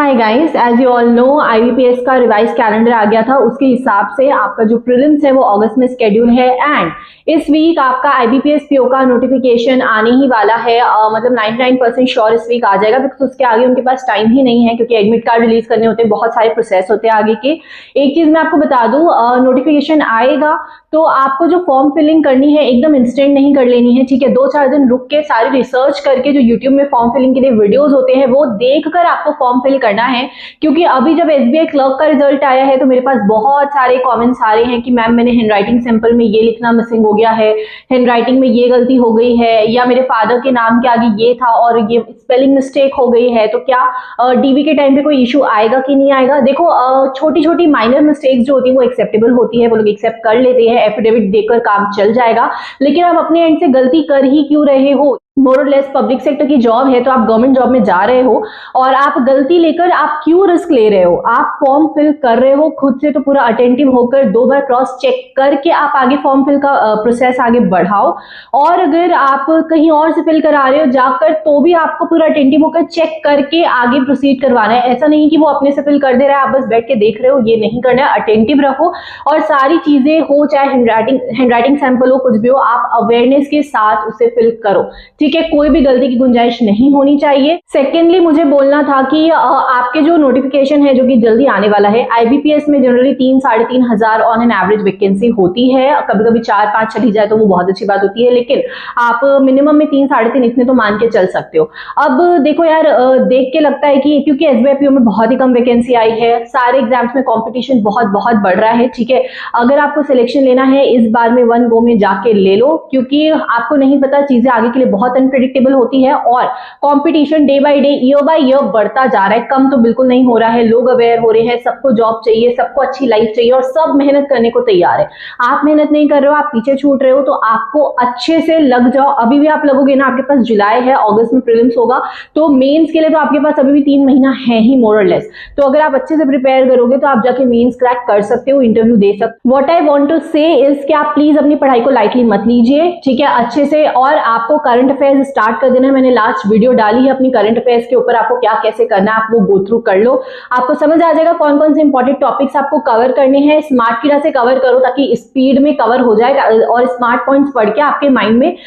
Hi guys, as you all know IBPS का revise calendar आ गया था। उसके हिसाब से आपका जो प्रीलिम्स है वो अगस्त में स्केड्यूल है एंड इस वीक आपका आईबीपीएस पीओ का नोटिफिकेशन आने ही वाला है। मतलब 99% श्योर इस वीक आ जाएगा, बिकॉज उसके आगे उनके पास टाइम ही नहीं है, क्योंकि एडमिट कार्ड रिलीज करने होते हैं, बहुत सारे प्रोसेस होते हैं आगे के। एक चीज मैं आपको बता दूं, नोटिफिकेशन आएगा तो आपको जो फॉर्म फिलिंग करनी है एकदम इंस्टेंट नहीं कर लेनी है, ठीक है। 2-4 दिन रुक के सारी रिसर्च करके जो यूट्यूब में फॉर्म फिलिंग के लिए वीडियोस होते हैं वो देखकर आपको फॉर्म फिल करना है। क्योंकि अभी जब एसबीआई क्लर्क का रिजल्ट आया है तो मेरे पास बहुत सारे कमेंट्स आ रहे हैं कि मैम मैंने हैंडराइटिंग सैंपल में ये लिखना मिसिंग हो गया है, हैंडराइटिंग में ये गलती हो गई है, या मेरे फादर के नाम के आगे ये था और ये स्पेलिंग मिस्टेक हो गई है, तो क्या डीवी के टाइम पे कोई इशू आएगा कि नहीं आएगा। देखो, छोटी छोटी माइनर मिस्टेक्स जो होती है वो एक्सेप्टेबल होती है, वो लोग एक्सेप्ट कर लेते हैं, एफिडेविट देकर काम चल जाएगा। लेकिन आप अपने एंड से गलती कर ही क्यों रहे हो? मोर और लेस पब्लिक सेक्टर की जॉब है, तो आप गवर्नमेंट जॉब में जा रहे हो और आप गलती लेकर आप क्यों रिस्क ले रहे हो? आप फॉर्म फिल कर रहे हो खुद से तो पूरा अटेंटिव होकर 2 बार क्रॉस चेक करके आप आगे फॉर्म फिल का प्रोसेस आगे बढ़ाओ। और अगर आप कहीं और से फिल करा रहे हो जाकर तो भी आपको पूरा अटेंटिव होकर चेक करके आगे प्रोसीड करवाना है। ऐसा नहीं कि वो अपने से फिल कर दे रहा है, आप बस बैठ के देख रहे हो, ये नहीं करना है। अटेंटिव रहो और सारी चीजें हो, चाहे हैंडराइटिंग सैंपल हो, कुछ भी हो, आप अवेयरनेस के साथ उसे फिल करो, ठीक है। कोई भी गलती की गुंजाइश नहीं होनी चाहिए। सेकेंडली मुझे बोलना था कि आपके जो नोटिफिकेशन है जो कि जल्दी आने वाला है, आईबीपीएस में जनरली 3-3.5 हजार ऑन एन एवरेज वैकेंसी होती है। कभी कभी 4-5 चली जाए तो वो बहुत अच्छी बात होती है, लेकिन आप मिनिमम में 3-3.5 इतने तो मान के चल सकते हो। अब देखो यार, देख के लगता है कि क्योंकि एसबीआई पीओ में बहुत ही कम वैकेंसी आई है, सारे एग्जाम्स में कॉम्पिटिशन बहुत बहुत बढ़ रहा है, ठीक है। अगर आपको सिलेक्शन लेना है इस बार में 1 गो में जाके ले लो, क्योंकि आपको नहीं पता, चीजें आगे के लिए बहुत अनप्रेडिक्टेबल होती है और competition day by day, year by year बढ़ता जा रहा है, कम तो बिल्कुल नहीं हो रहा है। लोग अवेयर हो रहे हैं, सबको जॉब चाहिए, सबको अच्छी लाइफ चाहिए और सब मेहनत करने को तैयार है। आप मेहनत नहीं कर रहे हो, आप पीछे छूट रहे हो, तो आपको अच्छे से लग जाओ। अभी भी आप लगोगे ना, आपके पास जुलाई है, अगस्त में प्रीलिम्स होगा, तो मेंस के लिए तो आपके पास अभी भी 3 महीना है ही मोर और लेस। तो अगर आप अच्छे से प्रिपेयर करोगे तो आप जाके मेंस क्रैक कर सकते हो, इंटरव्यू दे सकते हो। व्हाट आई वांट टू से इज कि आप प्लीज अपनी पढ़ाई को लाइटली मत लीजिए, ठीक है, अच्छे से। और आपको करंट अफेयर्स स्टार्ट कर देना है, मैंने लास्ट वीडियो डाली है अपनी करंट अफेयर्स के ऊपर, आपको क्या कैसे करना है आप वो गो थ्रू कर लो, आपको समझ आ जाएगा कौन कौन से इंपॉर्टेंट टॉपिक्स आपको कवर करने हैं। स्मार्ट की तरह से कवर करो ताकि स्पीड में कवर हो जाए और स्मार्ट पॉइंट्स पढ़ के आपके माइंड में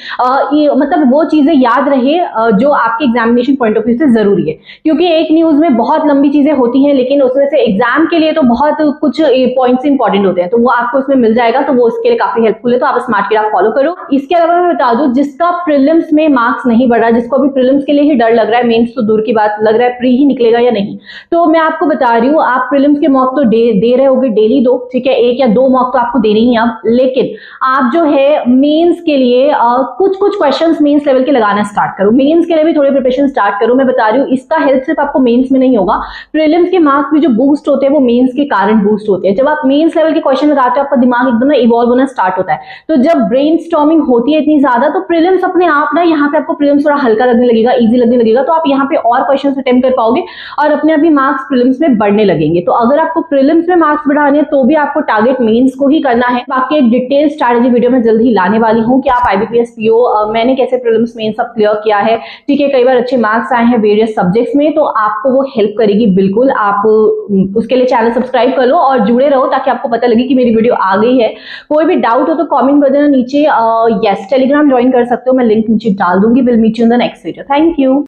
मतलब वो चीजें याद रहे जो आपके एग्जामिनेशन पॉइंट ऑफ व्यू से जरूरी है। क्योंकि एक न्यूज में बहुत लंबी चीजें होती हैं, लेकिन उसमें से एग्जाम के लिए तो बहुत कुछ पॉइंट्स इंपॉर्टेंट होते हैं, तो वो आपको उसमें मिल जाएगा, तो वो उसके लिए काफी हेल्पफुल है। तो आप स्मार्ट की तरह फॉलो करो। इसके अलावा मैं बता दूं, जिसका प्रीलिम्स में मार्क्स नहीं बढ़ा, जिसको अभी प्रीलिम्स के लिए ही डर लग रहा है, मेंस तो दूर की बात, लग रहा है प्री ही निकलेगा या नहीं, तो मैं आपको बता रही हूँ, आप प्रीलिम्स के मॉक तो दे रहे होगे, डेली दो, ठीक है। 1 या 2 मॉक तो आपको देने ही अब, लेकिन आप जो है मेंस के लिए कुछ क्वेश्चंस मेंस लेवल के लगाना स्टार्ट करो। मेंस के लिए भी थोड़े प्रिपरेशन स्टार्ट करो। मैं बता रही हूँ, इसका हेल्प सिर्फ आपको मेंस में नहीं होगा, प्रीलिम्स के मार्क्स भी जो बूस्ट होते हैं वो मेंस के कारण बूस्ट होते हैं। जब आप मेंस लेवल के क्वेश्चन लगाते हो, आपका दिमाग एकदम इवॉल्व होना स्टार्ट होता है, तो जब ब्रेनस्टॉर्मिंग होती है इतनी ज्यादा, तो प्रीलिम्स अपने आप ना, यहाँ पे आपको प्रीलिम्स थोड़ा हल्का लगने लगेगा, इजी लगने लगेगा, तो आप यहाँ पे और क्वेश्चन अटेम्प्ट कर पाओगे और अपने आप ही मार्क्स प्रीलिम्स में बढ़ने लगेंगे। तो अगर आपको प्रीलिम्स में मार्क्स बढ़ाने हैं तो भी आपको टारगेट मेंस को ही करना है। बाकी एक डिटेल स्ट्रैटेजी वीडियो में जल्द ही लाने वाली हूँ कि आप आईबीपीएस पीओ मैंने कैसे प्रीलिम्स मेंस सब क्लियर किया है, ठीक है। कई बार अच्छे मार्क्स आए हैं वेरियस सब्जेक्ट्स में, तो आपको वो हेल्प करेगी बिल्कुल। आप उसके लिए चैनल सब्सक्राइब कर लो और जुड़े रहो ताकि आपको पता लगे कि मेरी वीडियो आ गई है। कोई भी डाउट हो तो कॉमेंट कर देना नीचे। यस, टेलीग्राम ज्वाइन कर सकते हो, मैं लिंक नीचे डाल दूंगी। Will meet you in the next video. Thank you.